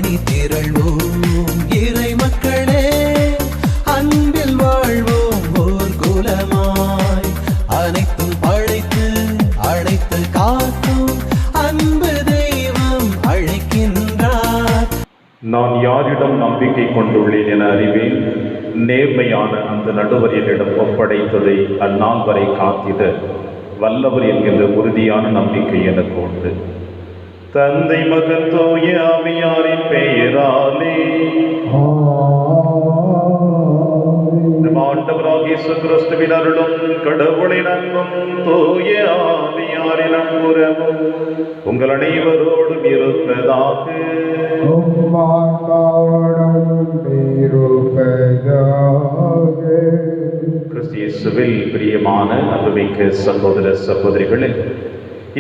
அணி திரள்வோம் இறை மக்களே, அன்பில் வாழ்வோம் ஓர் குலமாய். அனைத்தும் படைத்து அழைத்து காக்கும் அன்பு தெய்வம் அழைக்கின்றார். நான் யாரிடம் நம்பிக்கை கொண்டுள்ளேன் என அறிவேன். நேர்மையான அந்த நடுவர் என்னிடம் ஒப்படைத்ததை அந்நாள் வரை காத்திட வல்லவர் என்கின்ற உறுதியான நம்பிக்கை எனக்கு உண்டு. தந்தை மகன் தூய ஆவியாரின் பெயராலே ஆண்டவராகிய இயேசு கிறிஸ்துவின் அருளும் கடவுளின் அன்பும் தூய ஆவியாரின் நட்புறவும் உங்கள் அனைவரோடும் இருப்பதாக. கிறிஸ்தியேசுவில் பிரியமான அன்புமிக்க சகோதர சகோதரிகளே,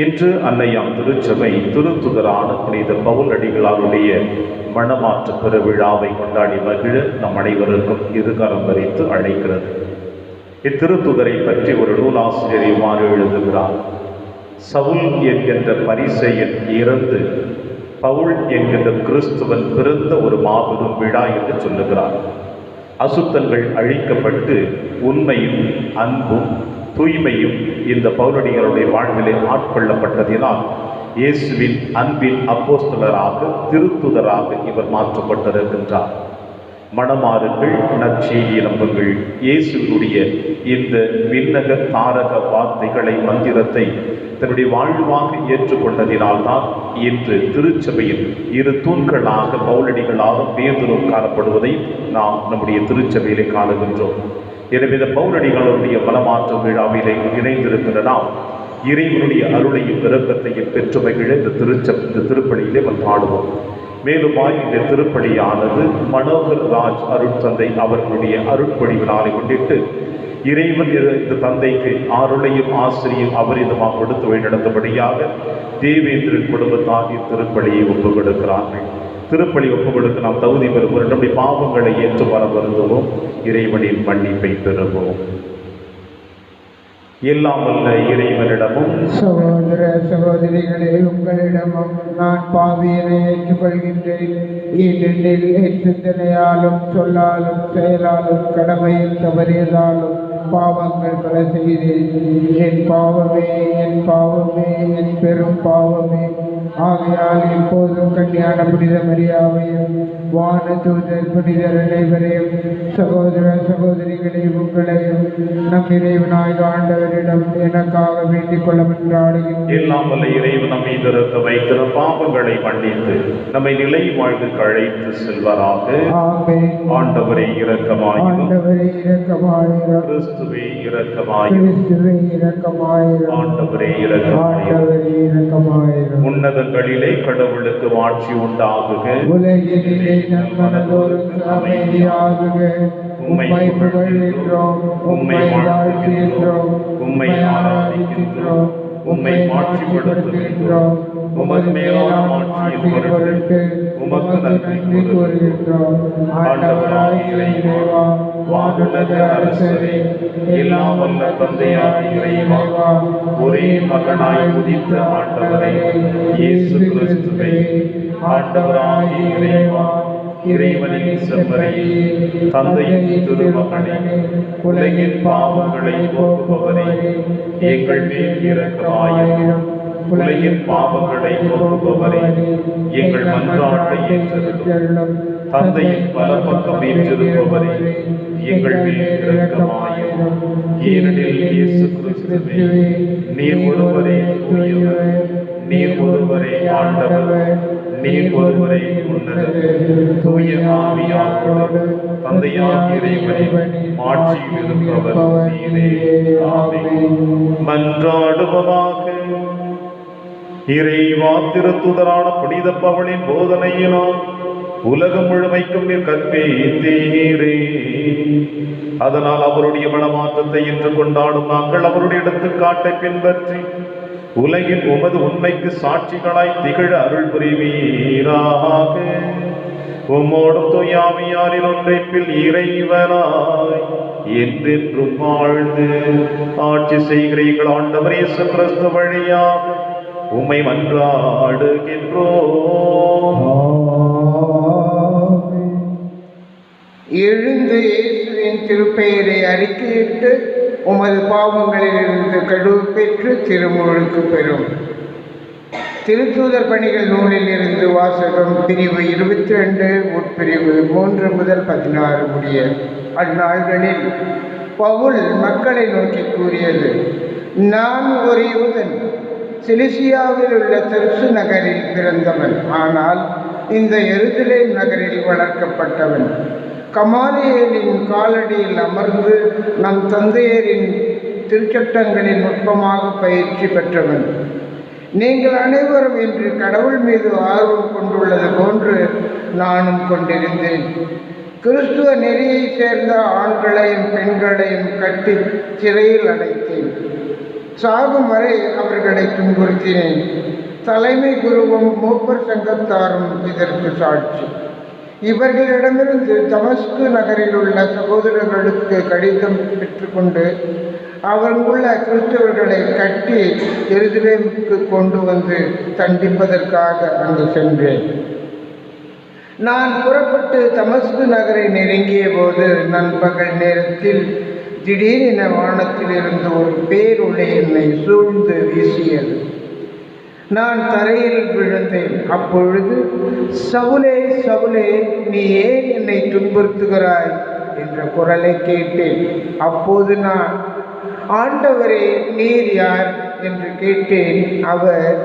இன்று அன்னையாம் திருச்சபை திருத்துதரான புனித பவுல் அடிகளாருடைய மணமாற்று பெருவிழாவை கொண்டாடி மகிழ நம் அனைவருக்கும் இருகரம் வரித்து அழைக்கிறது. இத்திருத்துதரை பற்றி ஒரு நூலாசிரியர் இவ்வாறு எழுதுகிறார். சவுல் என்கின்ற பரிசேயன் இறந்து பவுல் என்கின்ற கிறிஸ்துவன் பிறந்த ஒரு மாபெரும் விழா என்று சொல்லுகிறார். அசுத்தங்கள் அழிக்கப்பட்டு உண்மையும் அன்பும் தூய்மையும் இந்த பவுலடிகளுடைய வாழ்விலே ஆட்கொள்ளப்பட்டதினால் இயேசுவின் அன்பின் அப்போஸ்தலராக திருத்துதராக இவர் மாற்றப்பட்டிருக்கின்றார். மணமாறுங்கள், நற்செய்தியை நம்புங்கள். இயேசுவினுடைய இந்த விண்ணக தாரக வார்த்தைகளை மந்திரத்தை தன்னுடைய வாழ்வாக ஏற்றுக்கொண்டதினால்தான் இன்று திருச்சபையில் இரு தூண்களாக பவுலடிகளாக பேதுரும் காணப்படுவதை நாம் நம்முடைய திருச்சபையிலே காணுகின்றோம். எனவே இந்த பவுலடிகளுடைய மனமாற்ற விழாவிலே இணைந்திருக்கின்ற நாம் இறைவனுடைய அருளையும் இரக்கத்தையும் பெற்று மகிழ இந்த திருப்பலியிலே பாடுவோம். மேலுமாய் இந்த திருப்பலியானது மனோகர் ராஜ் அருட்தந்தை அவர்களுடைய அருட்பொழிவினாலை கொண்டிட்டு இறைவன் இந்த தந்தைக்கு ஆருளையும் ஆசிரியும் அபரிதமாக கொடுத்து வழிநடத்தபடியாக தேவேந்திரன் குடும்பத்தார் இத்திருப்பலியை ஒப்புக் கொடுக்கிறார்கள். திருப்பலி ஒப்புக் கொடுக்க நாம் தகுதி பெறுவோம். நம்முடைய பாவங்களை ஏற்று வர வருந்துவோம். இறைவனின் மன்னிப்பை பெறுவோம். எல்லாம் வல்ல இறைவனிடமும் சகோதர சகோதரிகளே, உங்களிடமும் நான் பாவியனை ஏற்றுக்கொள்கின்றேன். ஏனெனில் என் சிந்தனையாலும் சொல்லாலும் செயலாலும் கடமையில் தவறியதாலும் பாவங்கள் பல செய்தேன். என் பாவமே, என் பாவமே, என் பெரும் பாவமே. ஆகையால் இப்போதும் கன்னியான புனித மரியாவையும் வான தூதர் புனிதர் அனைவரையும் சகோதர சகோதரிகளை உங்களையும் நம் இறைவனாய் ஆண்டவரிடம் எனக்காக வேண்டிக் கொள்ள மன்றாடுகின்றேன். எல்லாம் வல்ல இறைவன் நம்மை திறக்க வைத்திரு பாவங்களை மன்னித்து நம்மை நிலை வாழ்வுக்கு அழைத்து செல்வராக. ஆமென். ஆண்டவரே இரக்கமாயிரும். ஆண்டவரே இரக்கமாயிரும். கிறிஸ்துவே இரக்கமாயிரும். கிறிஸ்துவே இரக்கமாயிரும். ஆண்டவரே இரக்கமாயிரும். ஆண்டவரே இரக்கமாயிரும். உன்னதங்களிலே கடவுளுக்கு ஆட்சி உண்டாகுக. உலகிலே நம் மனதோருக்கு அமைதியாகுக. உம்மை புகழ்கின்றோம், உம்மை வாழ்த்துகின்றோம், உம்மை ஆராதிக்கின்றோம், உம்மை மாட்சிப்படுத்துகின்றோம். உமது மேலான ஆட்சியின் பொருட்டு உமக்கு நன்றி கூறுகின்றோம். ஆண்டவராகிய இறைவா, வானுலக அரசரே, எல்லாம் வல்ல தந்தையாகிய இறைவா, ஒரே மகனாய் உதித்த ஆண்டவரே இயேசு கிறிஸ்துவே, ஆண்டவராகிய இறைவா, இறைவனின் செம்மறியே, தந்தையின் திருமகனே, உலகின் பாவங்களை போக்குபவரே, எங்கள் மேல் இரக்கமாயிரும். உலகின் பாவங்களை போக்குபவரே, எங்கள் மன்றாட்டை ஏற்றருளும். தந்தையின் வலப்பக்கம் ஏற்றிருப்பவரே, எங்கள் மேல் இரக்கமாயிரும். ஏனெனில் இயேசு கிறிஸ்துவே, நீர் ஒருவரே தூயவர், நீர் ஒருவரே ஆண்டவர், நீர் ஒருவரை உன்னதர். தூய ஆவியாரோடு தந்தையாகிய இறைவனின் ஆட்சியில் இருப்பவர் நீரே. ஆமென். மன்றாடுவதாக. இறைவா, திருத்துதரான புனித பவுலின் போதனையினால் உலகம் முழுமைக்கும் நீர் கற்பித்தீரே. அதனால் அவருடைய மனமாற்றத்தை இன்று கொண்டாடும் நாங்கள் அவருடைய எடுத்துக்காட்டை பின்பற்றி உலகில் உமது உண்மைக்கு சாட்சிகளாய் திகழ அருள் புரிவீராக. உம்மோடும் தூயாவியாரின் ஒன்றைப்பில் இறைவனாய் என்றென்றும் வாழ்ந்து ஆட்சி செய்கிறீர்கள். ஆண்டவர் இயேசு கிறிஸ்து வழியாக உம்மை மன்றாடுகின்றோம். அறிக்கையிட்டு உமது பாவங்களிலிருந்து கழுவு பெற்று திருமுழுக்கு பெறும். திருத்தூதர் பணிகள் நூலில் இருந்து வாசகம். பிரிவு 22 உட்பிரிவு 3 முதல் 16 முடிய. அந்நாள்களில் பவுல் மக்களை நோக்கி கூறியது: நான் ஒரு யூதன், சிலிசியாவில் உள்ள தெர்சு நகரில் பிறந்தவன், ஆனால் இந்த எருசலேம் நகரில் வளர்க்கப்பட்டவன். கமாலியேலின் காலடியில் அமர்ந்து நம் தந்தையரின் திருச்சட்டங்களில் நுட்பமாக பயிற்சி பெற்றவன். நீங்கள் அனைவரும் இன்று கடவுள் மீது ஆர்வம் கொண்டுள்ளது போன்று நானும் கொண்டிருந்தேன். கிறிஸ்துவ நெறியை சேர்ந்த ஆண்களையும் பெண்களையும் கட்டி சிறையில் அடைத்தேன். சாகும் வரை அவர்களை துன்புறுத்தினேன். தலைமை குருவும் மூப்பர் சங்கத்தாரும் இதற்கு சாட்சி. இவர்களிடமிருந்து தமஸ்கு நகரில் உள்ள சகோதரர்களுக்கு கடிதம் பெற்றுக்கொண்டு அவர்களுள்ள கிறிஸ்தவர்களை கட்டி எருசலேமுக்கு கொண்டு வந்து தண்டிப்பதற்காக அங்கு சென்றேன். நான் புறப்பட்டு தமஸ்கு நகரை நெருங்கிய போது நண்பகல் நேரத்தில் திடீரென வானத்தில் இருந்து ஒரு பேரொளி என்னை சூழ்ந்து வீசியது. நான் தரையில் விழுந்தேன். அப்பொழுது, சவுலே சவுலே, நீ ஏன் என்னை துன்புறுத்துகிறாய் என்ற குரலை கேட்டேன். அப்போது நான், ஆண்டவரே, நீர் யார் என்று கேட்டேன். அவர்,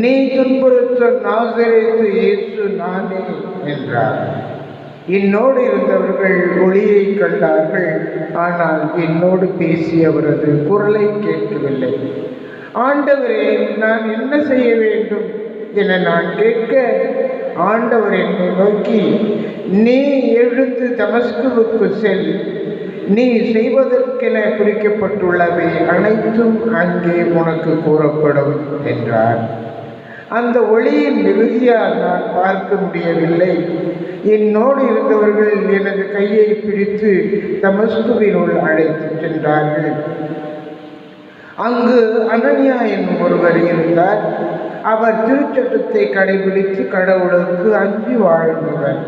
நீ துன்புறுத்தும் நாசரேத்து இயேசு நானே என்றார். என்னோடு இருந்தவர்கள் ஒளியை கண்டார்கள், ஆனால் என்னோடு பேசியவரது குரலை கேட்கவில்லை. ஆண்டவரே, நான் என்ன செய்ய வேண்டும் என நான் கேட்க, ஆண்டவர் என்னை நோக்கி, நீ எழுந்து தமஸ்குவுக்கு செல், நீ செய்வதற்கென குறிக்கப்பட்டுள்ளவை அனைத்தும் அங்கே உனக்கு கூறப்படும் என்றார். அந்த ஒளியின் மிகுதியால் நான் பார்க்க முடியவில்லை. என்னோடு இருந்தவர்கள் எனது கையை பிடித்து தமஸ்குவினுள் அழைத்து சென்றார்கள். அங்கு அனனியா என்னும் ஒருவர் இருந்தார். அவர் திருச்சட்டத்தை கடைபிடித்து கடவுளுக்கு அஞ்சி வாழ்ந்தவர்.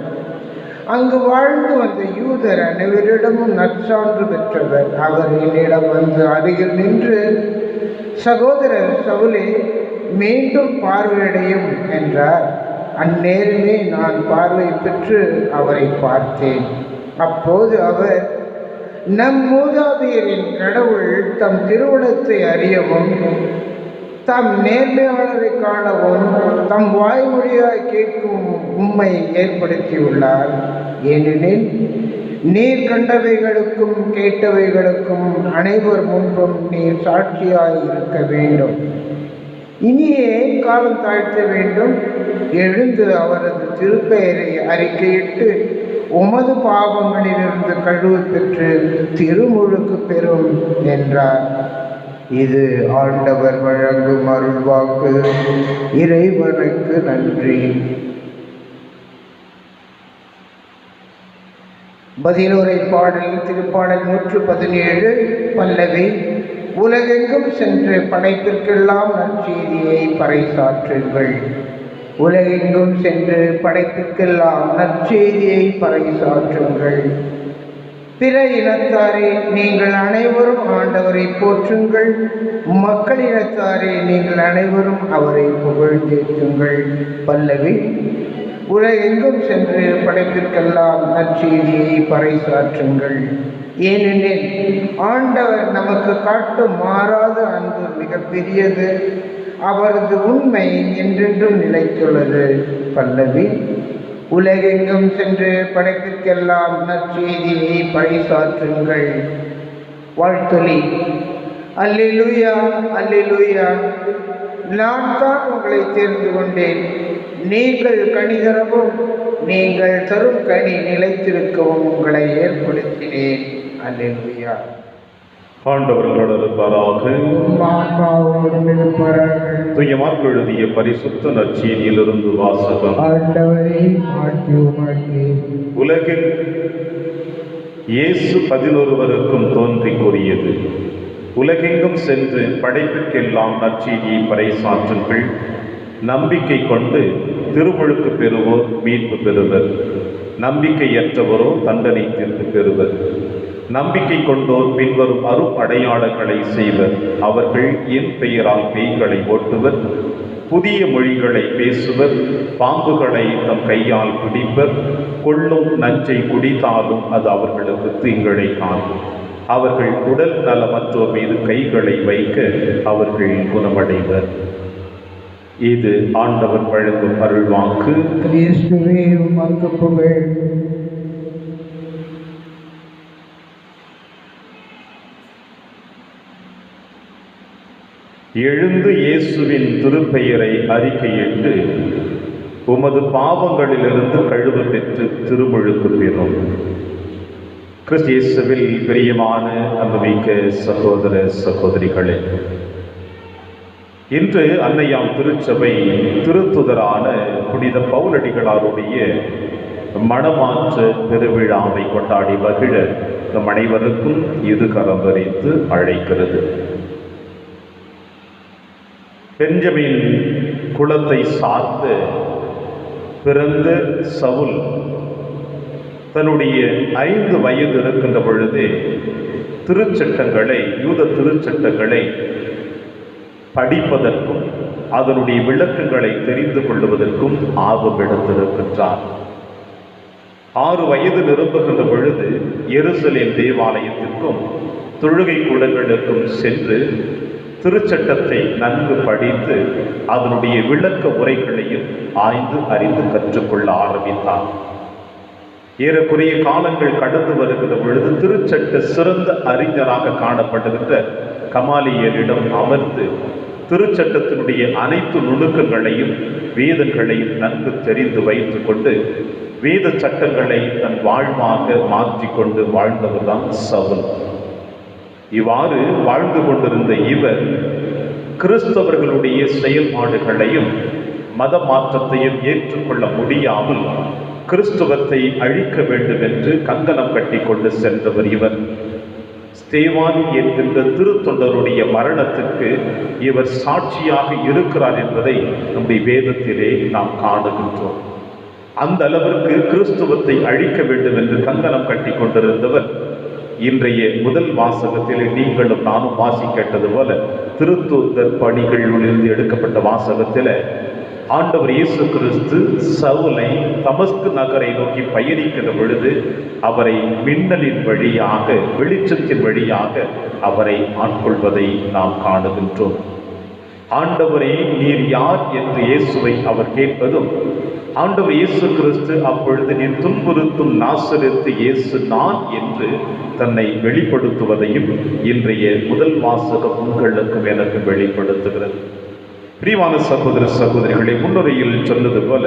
அங்கு வாழ்ந்து வந்த யூதர் அனைவரிடமும் நற்சான்று பெற்றவர். அவர் என்னிடம் வந்து அருகில் நின்று, சகோதரர் சவுலே, மீண்டும் பார்வையடையும் என்றார். அந்நேரமே நான் பார்வை பெற்று அவரை பார்த்தேன். அப்போது அவர், நம் மூதாதையரின் கடவுள் தம் திருவுளத்தை அறியவும் தம் நேர்மையாளரை காணவும் தம் வாய்மொழியாய் கேட்கும் உம்மை ஏற்படுத்தியுள்ளார். ஏனெனில் நீர் கண்டவைகளுக்கும் கேட்டவைகளுக்கும் அனைவர் முன்பும் நீர் சாட்சியாய் இருக்க வேண்டும். இனியே காலம் தாழ்த்த வேண்டும். எழுந்து அவரது திருப்பெயரை அறிக்கையிட்டு உமது பாவங்களிலிருந்து கழுவு பெற்று திருமுழுக்கு பெறும் என்றார். இது ஆண்டவர் வழங்கும் அருள்வாக்கு. இறைவனுக்கு நன்றி. பதிலுரை பாடல். திருப்பாடல் 117 பல்லவி. உலகெங்கும் சென்று படைப்பிற்கெல்லாம் நற்செய்தியை பறைசாற்றுங்கள். உலகெங்கும் சென்று படைப்பிற்கெல்லாம் நற்செய்தியை பறைசாற்றுங்கள். பிற இனத்தாரே, நீங்கள் அனைவரும் ஆண்டவரை போற்றுங்கள். மக்களினத்தாரே, நீங்கள் அனைவரும் அவரை புகழ்ந்தேற்றுங்கள். பல்லவி. உலகெங்கும் சென்று படைப்பிற்கெல்லாம் நற்செய்தியை பறைசாற்றுங்கள். ஏனெனில் ஆண்டவர் நமக்கு காட்டும் மாறாத அன்பு மிகப்பெரியது. அவரது உண்மை என்றென்றும் நிலைத்துள்ளது. பல்லவி. உலகெங்கும் சென்று படைப்பிற்கெல்லாம் நற்செய்தியை பறைசாற்றுங்கள். வாழ்த்தொலி. அல்லேலூயா, அல்லேலூயா. நான் தான் உங்களை தேர்ந்து கொண்டேன். நீங்கள் கனி தரவும் நீங்கள் தரும் கனி நிலைத்திருக்கவும் உங்களை ஏற்படுத்தினேன். அல்லேலூயா. ஆண்டவர்களோடு இருப்பாராக. தூய மார்க்கு எழுதிய பரிசுத்த நற்செய்தியிலிருந்து வாசகம். உலகில் இயேசு 11 தோன்றி கூறியது: உலகெங்கும் சென்று படைப்பிற்கெல்லாம் நற்செய்தியை பறைசாற்றுங்கள். நம்பிக்கை கொண்டு திருமுழுக்கு பெறுவோர் மீட்பு பெறுவர். நம்பிக்கையற்றவரோ தண்டனை தீர்ப்பு பெறுவர். நம்பிக்கை கொண்டோர் பின்வரும் அரும் அடையாளங்களை செய்வர். அவர்கள் என் பெயரால் பேய்களை ஓட்டுவர், புதிய மொழிகளை பேசுவர், பாம்புகளை தம் கையால் பிடிப்பர், கொள்ளும் நஞ்சை குடித்தாலும் அது அவர்களுக்கு தீங்களை காணும். அவர்கள் உடல் நலமற்றோர் மீது கைகளை வைக்க அவர்கள் குணமடைவர். இது ஆண்டவர் வழங்கும் அருள்வாக்கு. கிறிஸ்துவே உமக்கு புகழ். எழுந்து இயேசுவின் திருப்பெயரை அறிக்கையிட்டு உமது பாவங்களிலிருந்து கழுவு பெற்று திருமுழுக்கு பெறும். கிறிஸ்து இயேசுவில் பிரியமான அன்புமிக்க சகோதர சகோதரிகளே, இன்று அன்னையாம் திருச்சபை திருத்துதரான புனித பவுலடிகளாருடைய மணமாற்று பெருவிழாவை கொண்டாடி மகிழ நம் அனைவருக்கும் இது கரந்தரித்து அழைக்கிறது. பெஞ்சமின் குலத்தை சார்ந்து பிறந்த சவுல் தன்னுடைய 5 வயது இருக்கின்ற பொழுது யூத திருச்சட்டங்களை படிப்பதற்கும் அதனுடைய விளக்கங்களை தெரிந்து கொள்வதற்கும் ஆர்வம் எடுத்திருக்கின்றார். 6 வயது நிரம்புகின்ற பொழுது எருசலேம் தேவாலயத்திற்கும் தொழுகை கூடங்களுக்கும் சென்று திருச்சட்டத்தை நன்கு படித்து அதனுடைய விளக்க உரைகளையும் ஆய்ந்து அறிந்து கற்றுக்கொள்ள ஆரம்பித்தார். ஏறக்குறைய காலங்கள் கடந்து வருகிற பொழுது திருச்சட்ட சிறந்த அறிஞராக காணப்படுகின்ற கமாலியரிடம் அமர்ந்து திருச்சட்டத்தினுடைய அனைத்து நுணுக்கங்களையும் வேதங்களையும் நன்கு தெரிந்து வைத்து கொண்டு வேத சட்டங்களை தன் வாழ்வாக மாற்றிக்கொண்டு வாழ்ந்தவர்தான் சவுல். இவ்வாறு வாழ்ந்து கொண்டிருந்த இவர் கிறிஸ்தவர்களுடைய செயல்பாடுகளையும் மத மாற்றத்தையும் ஏற்றுக்கொள்ள முடியாமல் கிறிஸ்துவத்தை அழிக்க வேண்டும் என்று கங்கணம் கட்டி கொண்டு சென்றவர் இவர். ஸ்தேவான் என்கின்ற திருத்தொண்டருடைய மரணத்துக்கு இவர் சாட்சியாக இருக்கிறார் என்பதை நம்முடைய வேதத்திலே நாம் காணுகின்றோம். அந்த அளவிற்கு கிறிஸ்துவத்தை அழிக்க வேண்டும் என்று கங்கணம் கட்டி கொண்டிருந்தவர் இன்றைய முதல் வாசகத்தில் நீங்களும் நானும் வாசி கேட்டது போல திருத்தூதர் பணிகளிலிருந்து எடுக்கப்பட்ட வாசகத்தில் ஆண்டவர் இயேசு கிறிஸ்து சவுலை தமஸ்கு நகரை நோக்கி பயணிக்கின்ற பொழுது அவரை மின்னலின் வழியாக வெளிச்சத்தின் வழியாக அவரை ஆட்கொள்வதை நாம் காணுகின்றோம். ஆண்டவரே நீர் யார் என்று இயேசுவை அவர் கேட்பதும் ஆண்டவர் இயேசு கிறிஸ்து அப்பொழுது நீர் துன்புறுத்தும் நாசரேத்து இயேசு நான் என்று தன்னை வெளிப்படுத்துவதையும் இன்றைய முதல் வாசகம் உங்களுக்கும் எனக்கு வெளிப்படுத்துகிறது. பிரியமான சகோதர சகோதரிகளை, முன்னுரையில் சொன்னது போல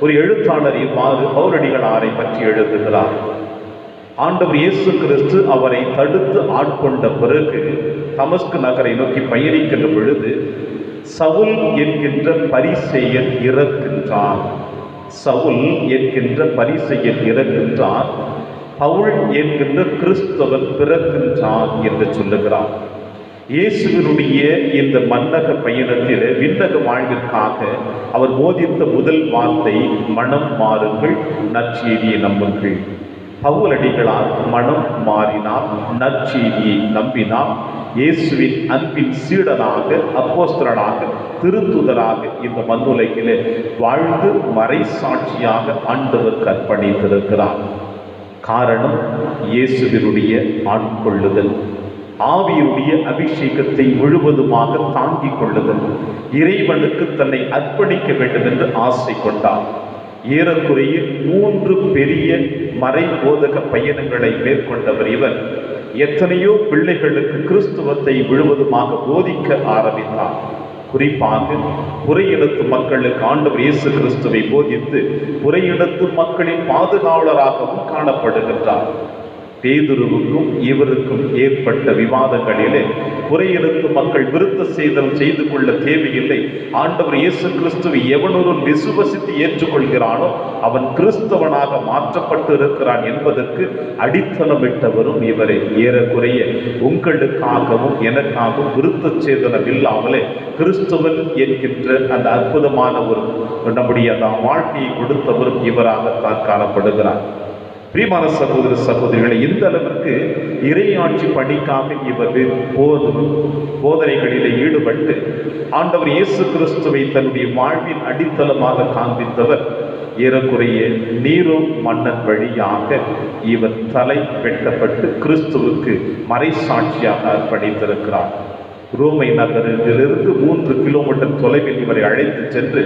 ஒரு எழுத்தாளர் இவ்வாறு பவுலடிகளாரை பற்றி எழுதுகிறார். ஆண்டவர் இயேசு கிறிஸ்து அவரை தடுத்து ஆட்கொண்ட பிறகு தமஸ்கு நகரை நோக்கி பயணிக்கின்ற பொழுது சவுல் என்கின்ற பரிசேயன் இறக்கின்றான். சவுல் என்கின்ற பரிசேயன் இறக்கின்றான், பவுல் என்கின்ற கிறிஸ்தவன் பிறக்கின்றான் என்று சொல்லுகிறான். இயேசுவினுடைய இந்த மன்னக பயணத்தில் விண்ணக வாழ்விற்காக அவர் போதித்த முதல் வார்த்தை மனம் மாறுங்கள், நற்செய்தியை நம்புங்கள். பவுலடிகளார் மனம் மாறினார், நற்செய்தியை நம்பினார். இயேசுவின் அன்பின் சீடனாக, அப்போஸ்தலனாக, திருத்துதராக இந்த மண்ணுலகிலே வாழ்ந்து மறை சாட்சியாக ஆண்டவர் அர்ப்பணித்திருக்கிறார். காரணம் இயேசுவினுடைய ஆட்கொள்ளுதல், ஆவியுடைய அபிஷேகத்தை முழுவதுமாக தாங்கிக் கொள்ளுதல், இறைவனுக்கு தன்னை அர்ப்பணிக்க வேண்டும் என்று ஆசை கொண்டார். ஏறக்குறைய 3 பெரிய மறை போதக பயணங்களை மேற்கொண்டவர் இவர். எத்தனையோ பிள்ளைகளுக்கு கிறிஸ்துவத்தை முழுவதுமாக போதிக்க ஆரம்பித்தார். குறிப்பாக புறையிடத்து மக்களுக்கு ஆண்டவர் இயேசு கிறிஸ்துவை போதித்து புறையிடத்து மக்களின் பாதுகாவலராகவும் காணப்படுகின்றார். பேதுருவுக்கும் இவருக்கும் ஏற்பட்ட விவாதங்களிலே புறையிடத்து மக்கள் விருத்த சேதனம் செய்து கொள்ள தேவையில்லை, ஆண்டவர் இயேசு கிறிஸ்துவை எவனொருவன் விசுவசித்து ஏற்றுக்கொள்கிறானோ அவன் கிறிஸ்தவனாக மாற்றப்பட்டு இருக்கிறான் என்பதற்கு அடித்தளமிட்டவரும் இவரை. ஏறக்குறைய உங்களுக்காகவும் எனக்காகவும் விருத்த சேதனம் இல்லாமலே கிறிஸ்துவன் என்கின்ற அந்த அற்புதமான ஒரு நம்முடைய அந்த வாழ்க்கையை கொடுத்தவரும் இவராகத்தான் காணப்படுகிறார். பிரியமான சகோதர சகோதரிகளை, இந்த அளவிற்கு இறையாட்சி பணிக்காக இவர் போதனைகளிலே ஈடுபட்டு ஆண்டவர் இயேசு கிறிஸ்துவை தன்னுடைய வாழ்வின் அடித்தளமாக காண்பித்தவர். ஏறக்குறைய நீரோ மன்னன் வழியாக இவர் தலை வெட்டப்பட்டு கிறிஸ்துவுக்கு மறைசாட்சியாக அர்ப்பணித்திருக்கிறார். ரோமை நகரிலிருந்து 3 கிலோமீட்டர் தொலைவில் இவரை அழைத்து சென்று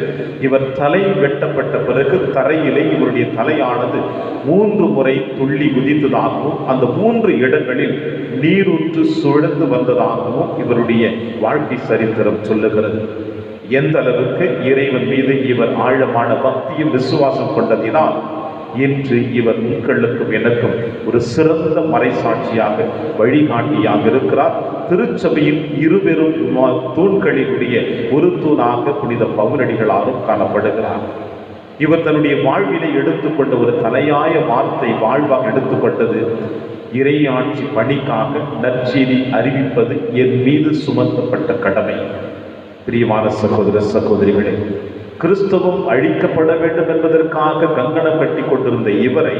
இவர் தலை வெட்டப்பட்ட பிறகு தரையிலே இவருடைய தலையானது 3 முறை துள்ளி குதித்ததாகவும் அந்த 3 இடங்களில் நீரூற்று சுழந்து வந்ததாகவும் இவருடைய வாழ்க்கை சரித்திரம் சொல்லுகிறது. எந்த அளவுக்கு இறைவன் மீது இவர் ஆழமான பக்தியும் விசுவாசம் கொண்டதினால் இன்று இவர் உங்களுக்கும் எனக்கும் ஒரு சிறந்த மறைசாட்சியாக வழிகாட்டியாக இருக்கிறார். திருச்சபையின் இருபெரும் தூண்களினுடைய ஒரு தூணாக புனித பவுலடிகளாரும் காணப்படுகிறார். இவர் தன்னுடைய வாழ்விலை எடுத்துக்கொண்ட ஒரு தலையாய வார்த்தை வாழ்வாக எடுத்துக்கொண்டது, இறையாட்சி பணிக்காக நற்செய்தி அறிவிப்பது என் மீது சுமத்தப்பட்ட கடமை. பிரியமான சகோதர சகோதரிகளே, கிறிஸ்தவம் அழிக்கப்பட வேண்டும் என்பதற்காக கங்கணம் கட்டி கொண்டிருந்த இவரை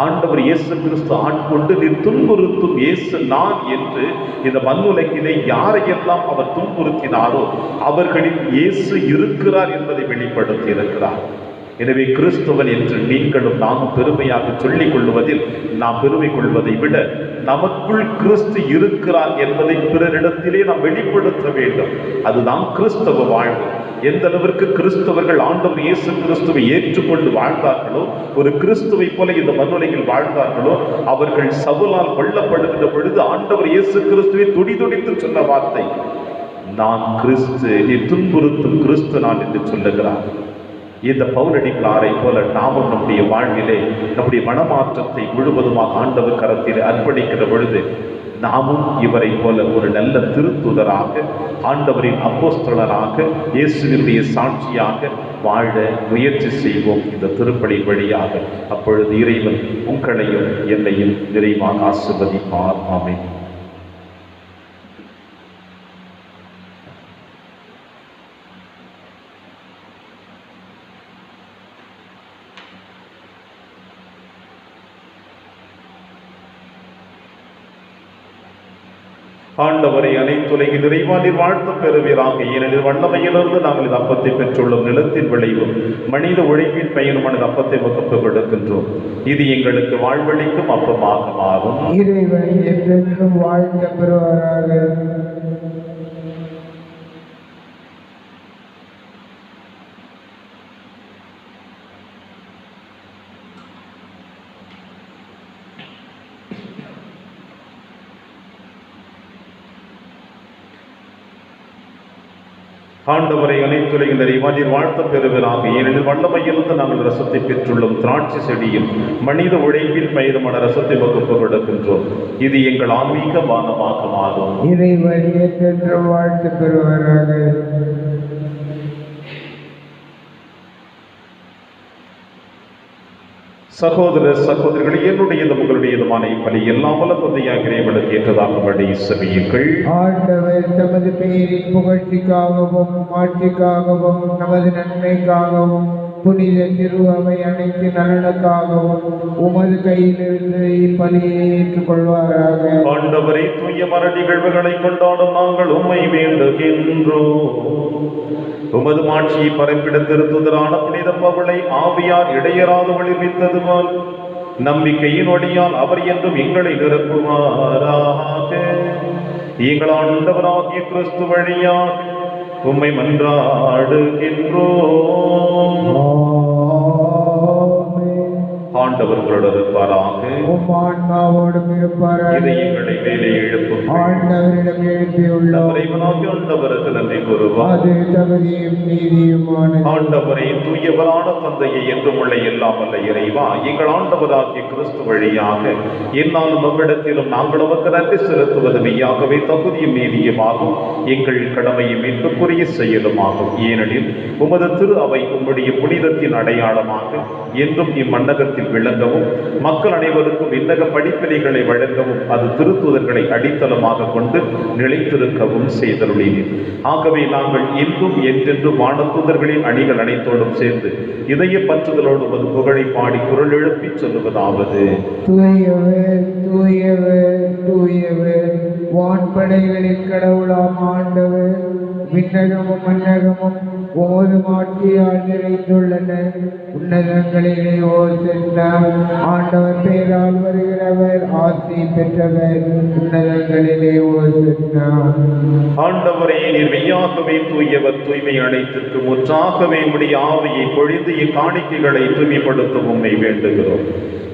ஆண்டவர் இயேசு கிறிஸ்து ஆட்கொண்டு நீர் துன்புறுத்தும் இயேசு நான் என்று இந்த மண்ணுலகிலே யாரையெல்லாம் அவர் துன்புறுத்தினாரோ அவர்களில் இயேசு இருக்கிறார் என்பதை வெளிப்படுத்தி இருக்கிறார். எனவே கிறிஸ்துவன் என்று நீங்களும் நாமும் பெருமையாக சொல்லிக் கொள்வதில் நாம் பெருமை கொள்வதை விட நமக்குள் கிறிஸ்து இருக்கிறார் என்பதை பிறரிடத்திலே நாம் வெளிப்படுத்த வேண்டும். அதுதான் கிறிஸ்தவ வாழ்வு. எந்த அளவிற்கு கிறிஸ்தவர்கள் ஆண்டவர் இயேசு கிறிஸ்துவை ஏற்றுக்கொண்டு வாழ்ந்தார்களோ, ஒரு கிறிஸ்துவை போல இந்த மண்ணுலகில் வாழ்ந்தார்களோ, அவர்கள் சவுலால் கொல்லப்படுகின்ற பொழுது ஆண்டவர் இயேசு கிறிஸ்துவை துடிதுடித்து சொன்ன வார்த்தை, நான் கிறிஸ்து, நீ துன்புறுத்தும் கிறிஸ்து நான் என்று சொல்லுகிறார். இந்த பவுலடிகளாரை போல நாமும் நம்முடைய வாழ்விலே நம்முடைய மனமாற்றத்தை முழுவதுமாக ஆண்டவர் கரத்தில் அர்ப்பணிக்கிற பொழுது நாமும் இவரை போல ஒரு நல்ல திருத்துதராக, ஆண்டவரின் அப்போஸ்தலராக, இயேசுவினுடைய சாட்சியாக வாழ முயற்சி செய்வோம் இந்த திருப்பலி வழியாக. அப்பொழுது இறைவன் உங்களையும் என்னையும் நிறைவாக ஆசீர்வதிப்பார். ஆமென். ஆண்டவரை அனைத்துலகில் நிறைவானில் வாழ்த்து பெறுவீராக. ஏனெனில் வல்லமையிலிருந்து நாங்கள் இந்த அப்பத்தை பெற்றுள்ளோம். நிலத்தின் விளைவும் மனித உழைப்பின் பயனுமான அப்பத்தை முகப்பு கொடுக்கின்றோம். இது எங்களுக்கு வாழ்வளிக்கும் அப்பமாக மாறும். இறைவன் என்றென்றும் வாழ்த்த பெறுவாராக. ஆண்டவரை அனைத்துலகில் நிறைவானில் வாழ்த்த பெறுவீராக. ஏனெனில் வல்லமையிலிருந்து நாங்கள் ரசத்தை பெற்றுள்ளோம். திராட்சை செடியும் மனித உழைப்பின் பயிருமான ரசத்தை வகுப்பு கொடுக்கின்றோம். இது எங்கள் ஆன்மீக பானமாக மாறும். இறைவன் என்றென்றும் வாழ்த்து பெறுவாராக. சகோதர சகோதரிகளை, என்னுடையது உங்களுடையதுமான இப்பலி எல்லாம் வல்ல தந்தையாக இறைவனுக்கு ஏற்றதாகும்படி செவியுங்கள். ஆண்டவர் தமது பெயரின் புகழ்ச்சிக்காகவும் ஆட்சிக்காகவும் நமது நன்மைக்காகவும் புனித திரு அவை அனைத்து நலனுக்காகவும் உமது கையிலிருந்து இப்பலியை ஏற்றுக்கொள்வாராக. ஆண்டவரை தூய மர நிகழ்வுகளை கொண்டாடும் நாங்கள் உம்மை வேண்டுகின்றோம். உமது மாட்சியை பரப்பிட திருத்துதரான புனித பவுலை ஆவியார் இடையராது ஒளிர்வித்தது போல் நம்பிக்கையின் வழியால் அவர் என்றும் எங்களை நிரப்புவாராக. எங்கள் ஆண்டவராகிய கிறிஸ்து வழியாக உம்மை மன்றாடுகின்றோம். ஆண்டவர்களோடு இருப்பாராக. ஆன்மாவோடும் இருப்பாராக. இதயங்களை மேலே எழுப்பும். ஆண்டவரிடம் எழுப்பியுள்ளோம். ஆண்டவருக்கு நன்றி கூறுவோம். அது தகுதியும் நீதியுமானது. ஆண்டவரை தூயவரான தந்தையை என்றும் உள்ள எல்லாம் வல்ல இறைவா, எங்கள் ஆண்டவராகிய கிறிஸ்து வழியாக என்னாலும் நம்மிடத்திலும் நாங்கள் உமக்கு நன்றி செலுத்துவது மெய்யாகவே தகுதியும் நீதியுமாகும், எங்கள் கடமையும் மீட்புக்குரிய செயலுமாகும். ஏனெனில் உமது திரு அவை உம்முடைய புனிதத்தின் அடையாளமாக என்றும் இம்மண்டகத்தில் விளங்கவும் மக்கள் அனைவருக்கும் விண்ணக படிப்பினைகளை வழங்கவும் அது திருத்தூதர்களை அடித்தளமாக கொண்டு நிலைத்திருக்கவும் செய்தருளினீர். ஆகவே நாங்கள் இன்றும் என்றென்றும் வானதூதர்களின் அணிகள் அனைத்தோடும் சேர்ந்து இதய பற்றுதலோடு உமது புகழை பாடி குரல் எழுப்பி சொல்லுவதாவது: தூயவர் தூயவர் தூயவர், வான்படைகளின் கடவுளாம் ஆண்டவர், விண்ணகமும் மன்னகமும் ஓது மாட்சியால் நிறைந்துள்ளன. உன்னதங்களிலே ஓர் சென்றார், ஆண்டவர் பேரால் வருகிறவர் ஆசி பெற்றவர். உன்னதங்களிலே ஓர் சென்றார். ஆண்டவரே, நீர் மெய்யாகவே தூயவர், தூய்மை அனைத்திற்கு முற்றாகவே உடைய ஆவியை பொழிந்து இக்காணிக்கைகளை தூய்மைப்படுத்த உம்மை வேண்டுகிறோம்.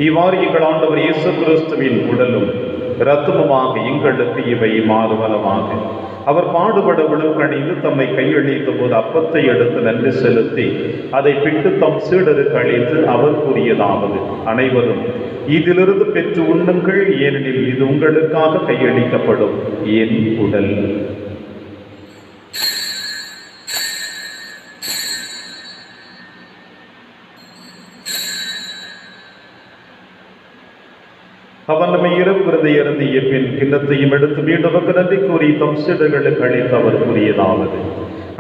இவ்வாறு எங்கள் ஆண்டவர் இயேசு கிறிஸ்துவின் உடலும் இரத்தமுமாக எங்களுக்கு இவை மாறுவனமாக. அவர் பாடுபட விழுக்கணிந்து தம்மை கையளித்த போது அப்பத்தை எடுத்து நன்றி செலுத்தி அதை பிட்டு தம் சீடருக்கு அளித்து அவர் கூறியதாவது: அனைவரும் இதிலிருந்து பெற்று உண்ணுங்கள், ஏனெனில் இது உங்களுக்காக கையளிக்கப்படும் என் உடல். அவர் நம்மை இரவு விருதை அருந்திய பின் கிண்ணத்தையும் எடுத்து மீண்டும் நன்றி கூறி தம் சீடர்களுக்கு அளித்து அவர் கூறியதாவது: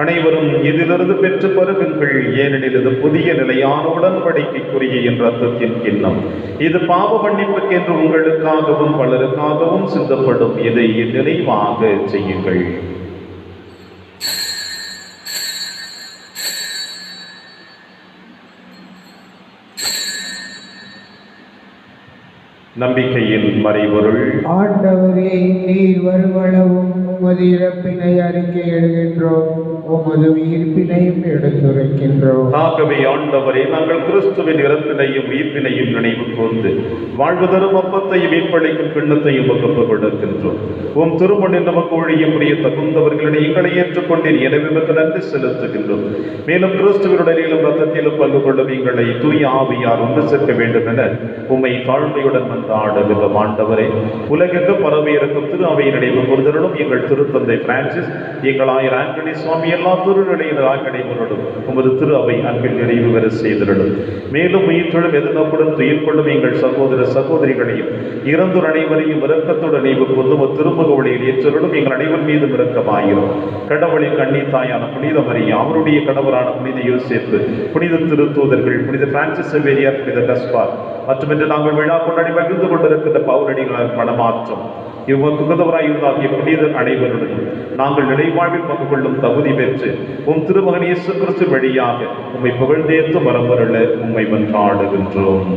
அனைவரும் இதிலிருந்து பெற்று பருகுங்கள், ஏனெனில் இது புதிய நிலையான உடன்படிக்கைக்குரிய என் ரத்தத்தின் கிண்ணம். இது பாவ மன்னிப்புக்கென்று உங்களுக்காகவும் பலருக்காகவும் சிந்தப்படும். இதை நினைவாக செய்யுங்கள். நம்பிக்கையின் மறைபொருள். ஆண்டவரே, நீர் வருவளவும் உமது இறப்பினை அறிக்கையிடுகின்றோம், உமது உயிர்ப்பினையும் எடுத்துரைக்கின்றோம். ஆகவே ஆண்டவரே, நாங்கள் கிறிஸ்துவின் இறப்பினையும் உயிர்ப்பினையும் நினைவு கூர்ந்து வாழ்வு தரும் அப்பத்தையும் மீட்பளிக்கும் கிண்ணத்தையும் வகுப்பு கொடுக்கின்றோம். உம் திருமணில் நமக்கு ஒழியும் புரிய தகுந்தவர்களிடம் எங்களை ஏற்றுக்கொண்டேன், எனவே நமக்கு நன்றி செலுத்துகின்றோம். மேலும் கிறிஸ்துவனுடனிலும் ரத்தத்திலும் பங்கு கொள்ளும் எங்களை தூய ஆவியார் ஒன்று சேர்க்க வேண்டும் என உம்மை தாழ்மையுடன் ஆடுகின்ற ஆண்டவரே, உலகெங்கு பரவி இருக்கும் திரு அவை நினைவு கூர்தலும் எங்கள் திருத்தந்தை பிரான்சிஸ், எங்கள் ஆயர் ஆண்டனி சுவாமி, எல்லா திருநிலையின் ஆய்வடைவருடன் உமது திரு அவை அன்பில் நிறைவு பெற செய்திருடும். மேலும் உயிர்த்தொழும் எதிர்நோக்குடன் துயில் கொள்ளும் எங்கள் சகோதர சகோதரிகளையும் இறந்தோர் அனைவரையும் இரக்கத்தோடு நினைவு கூர்ந்து திருமுக ஒளியில் ஏற்றருடும் எங்கள் அனைவர் மீதும் இரக்கமாயிரும். கடவுளின் கண்ணி தாயான புனித மரியா, அவருடைய கணவரான புனித யோசேப்பு, புனித திருத்தூதர்கள், புனித பிரான்சிஸ் செவேரியார், புனித கஸ்பார் மற்றும் இன்று நாங்கள் விழா கொண்டாடி மகிழ்ந்து கொண்டிருக்கின்ற பவுலடிகளால் மனமாற்றம் இவங்க குகதவராயிருந்தாகிய புனிதர் அனைவருடன் நாங்கள் நிலைவாழ்வில் பங்கு கொள்ளும் தகுதி பெற்று உம் திருமகன் இயேசு கிறிஸ்து வழியாக உம்மை புகழ்ந்தேத்து வரம்பருள உம்மை மன்றாடுகின்றோம்.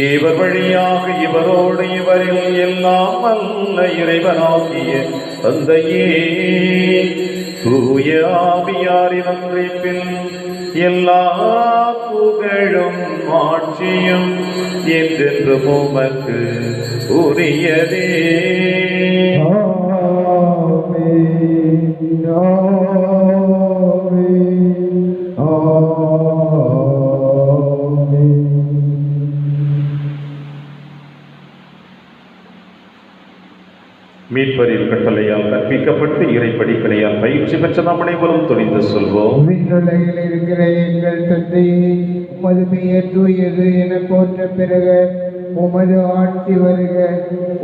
இவர் வழியாக இவரோடு இவரில் எல்லாம் வல்ல இறைவனாகிய தந்தையே, தூய ஆவியாரின் ஒன்றிப்பில் எல்லா புகழும் ஆட்சியும் என்றென்று உமக்கு உரியதே. மீட்பரின் கட்டளையால் கற்பிக்கப்பட்டு இறை படிப்பினையால் பயிற்சி பெற்ற நாம் அனைவரும் துணிந்து சொல்வோம். விண்ணுலகில் இருக்கிற எங்கள் தந்தையே, உமது பெயர் தூயது என போற்ற பிறகு உமது ஆட்சி வருக.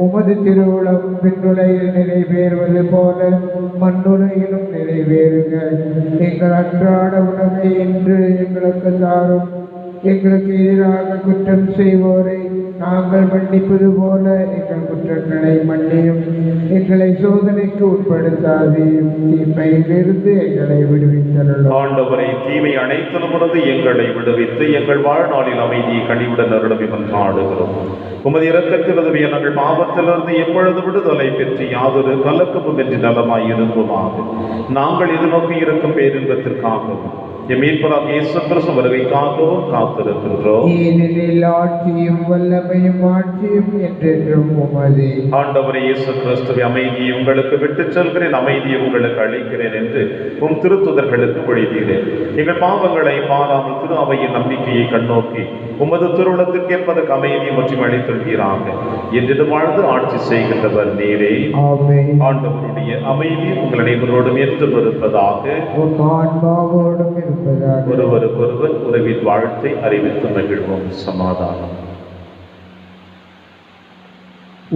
உமது திருவுளம் விண்ணுலகில் நிறைவேறுவது போல மண்ணுலகிலும் நிறைவேறுக. எங்கள் அன்றாட உணவை இன்று எங்களுக்கு தாரும். எங்களுக்கு எதிராக குற்றம் செய்வோரை நாங்கள் மன்னிப்பது போல எங்கள் குற்றங்களை மன்னியும். எங்களை சோதனைக்கு உட்படுத்தாதேயும், தீமையிலிருந்து எங்களை விடுவித்தருளும். ஆண்டவரை, தீமை அனைத்திலுமிருந்து எங்களை விடுவித்து எங்கள் வாழ்நாளில் அமைதியை கனிவுடன் அருளவி மன்றாடுகிறோம். உமது இரக்கத்தில் உதவிய நாங்கள் பாவத்திலிருந்து எப்பொழுது விடுதலை பெற்று யாதொரு கலக்கமும் என்று நலமாய் இருப்போமாக. நாங்கள் எதிர்நோக்கி இருக்கும் பேரின்பத்திற்காகவும் எம் மீட்பராகிய இயேசு கிறிஸ்து வருகைக்காகவும் காத்திருக்கின்றோம். ஏனெனில் ஆட்சியும் வல்லமையும் ஆட்சியும் என்றென்றும் உமதே. ஆண்டவரே இயேசு கிறிஸ்துவை, அமைதியை உங்களுக்கு விட்டுச் செல்கிறேன், அமைதியை உங்களுக்கு அளிக்கிறேன் என்று உம் திருத்துதர்களுக்கு மொழிந்தீரேன். எங்கள் பாவங்களை பாராமல் திரு அவையின் நம்பிக்கையை கண்ணோக்கி உமது திருவுளத்திற்கு ஏற்பதற்கு அமைதியை மற்றும் அளித்துள்வீராக. என்று வாழ்ந்து ஆட்சி செய்கின்றவர் நீரே. ஆண்டவருடைய அமைதி உங்கள் அனைவரோடும் என்றும் இருப்பதாக. இருப்பதாக. ஒருவருக்கொருவர் உறவின் வாழ்த்தை அறிவித்து மகிழ்வோம். சமாதானம்.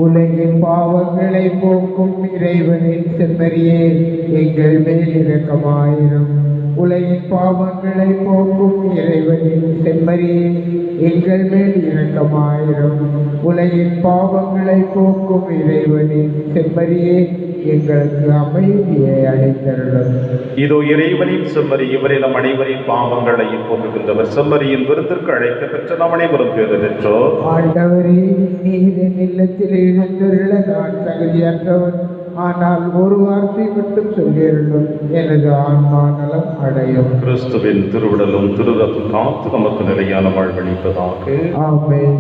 உலகின் பாவங்களை போக்கும் இறைவனின் செம்மறியே, எங்கள் மேல் இரக்கமாயிரும். உலகின் பாவங்களை போக்கும் இறைவனின் செம்மறியே, எங்கள் மேல் இரக்கமாயிரும். உலகின் பாவங்களை போக்கும் இறைவனின் செம்மறியே, எங்களுக்கு அமைதியை அளித்தருளும். இதோ இறைவனின் செம்மறி, இவரை நம் அனைவரின் பாவங்களையும் போக்குகின்றவர். செம்மறியின் விருந்திற்கு அழைக்க பெற்ற நாம் அனைவரும் பேறு பெற்றோர். ஆண்டவரே, நீர் என் இல்லத்தில் எழுந்தருள நான் தகுதியற்றவன். ஆனால் ஒரு வார்த்தை மட்டும் சொல்லியிருந்தும் எனது ஆன்மா நலம் அடையும். கிறிஸ்துவின் திருவுடலும் திருரத்தும் காத்து நமக்கு நிலையான வாழ்வளிப்பதாக. ஆமென்.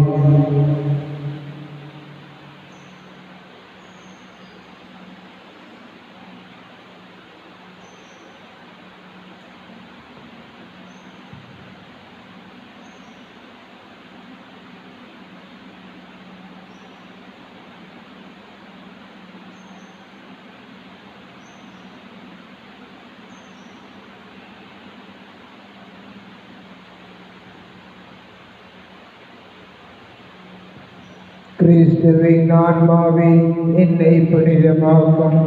கிறிஸ்துவின் ஆன்மாவே என்னை புனிதமாக்கும்.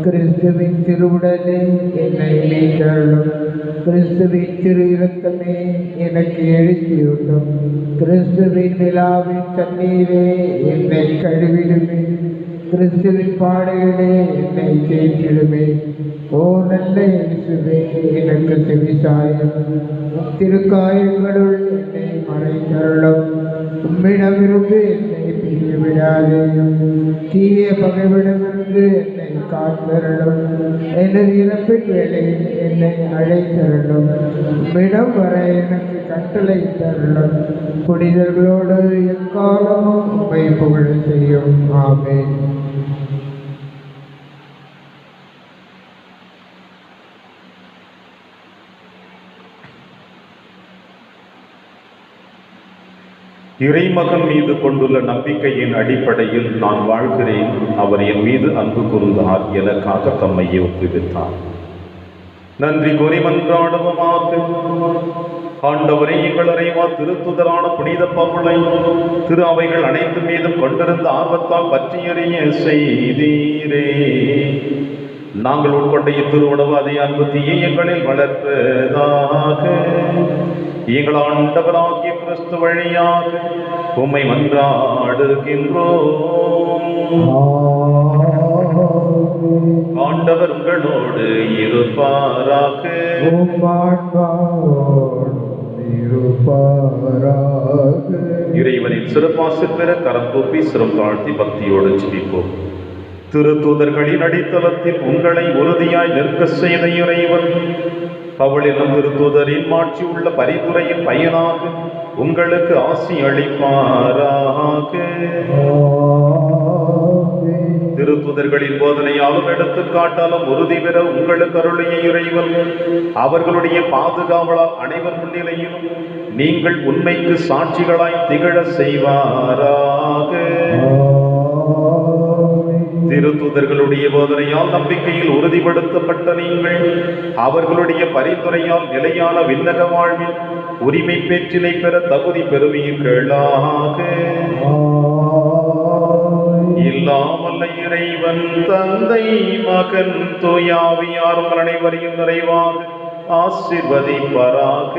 கிறிஸ்துவின் திருவுடலே என்னை மீட்டருளும். கிறிஸ்துவின் திரு இரத்தமே எனக்கு எழுச்சியூட்டும். கிறிஸ்துவின் விழாவின் தண்ணீரே என்னை கழுவிடுமே. கிறிஸ்துவின் பாடுகளே என்னை தேற்றிடுமே. ஓ நல்ல இயேசுவே, எனக்கு செவிசாயும். திருக்காயங்களுள் என்னை மறைத்தருளும். உம்மிடமிருந்து என்னை பிரித்து விடாதேயும். தீய பகைவிடமிருந்து என்னை காத்தருளும். எனது இறப்பின் வேளையில் என்னை அழைத்தருளும். உம்மிடம் வர எனக்கு கட்டளை தருளும். புனிதர்களோடு எக்காலமும் உம்மை புகழ செய்யும். ஆமென். இறைமகன் மீது கொண்டுள்ள நம்பிக்கையின் அடிப்படையில் நான் வாழ்கிறேன். அவர் என் மீது அன்பு கூர்ந்தார், எனக்காக தம்மையே ஒப்புவித்தார். நன்றி கூறி மன்றாடுவோமாக. ஆண்டவரே, எங்கள் இறைவா, திருத்துதரான புனித பவுலை திரு அவைகள் அனைத்து மீதும் கொண்டிருந்த ஆர்வத்தால் பற்றியறிய செய்தீரே. நாங்கள் உட்கொண்ட இத்திருவுணவு அதை அன்பு தீயை எங்களில் வளர்ப்பதாக. எங்கள் ஆண்டவராகிய கிறிஸ்து வழியாக உம்மை மன்றாடுகின்றோம். ஆண்டவர் உங்களோடு இருப்பாராக. இறைவனின் சிறப்பாசில் பெற கரம் கூப்பி சிரம் தாழ்த்தி பக்தியோடு ஜெபிப்போம். திருத்தூதர்களின் அடித்தளத்தில் உங்களை உறுதியாய் நிற்க செய்த இறைவன் பவுல் என்னும் திருத்தூதரின் மாட்சி உள்ள பரிந்துரையின் பயனாக உங்களுக்கு ஆசி அளிப்பாராக. திருத்தூதர்களின் போதனையாலும் எடுத்துக்காட்டாலும் உறுதி பெற உங்களுக்கு அருளிய இறைவன் அவர்களுடைய பாதுகாவலால் அனைவர் முன்னிலையிலும் நீங்கள் உண்மைக்கு சாட்சிகளாய் திகழ செய்வாராக. திருத்தூதர்களுடைய போதனையால் நம்பிக்கையில் உறுதிப்படுத்தப்பட்ட நீங்கள் அவர்களுடைய பரிந்துரையால் நிலையான விண்ணக வாழ்வில் உரிமை பேற்றினை பெற தகுதி பெறுவீர்களாக. இல்லாமல்ல இறைவன் தந்தை மகன் தூயாவியார் உங்கள் அனைவரையும் நிறைவாக ஆசீர்வதிப்பாராக.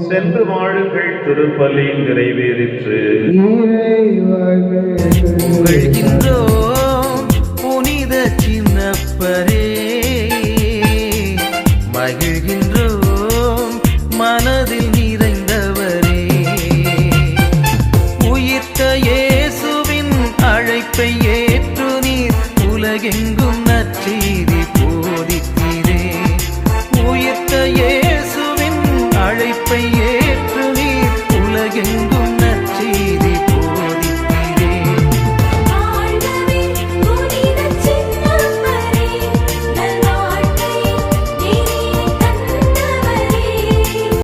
சென்று வாழுங்கள், திருப்பலி நிறைவேறிற்று. புனித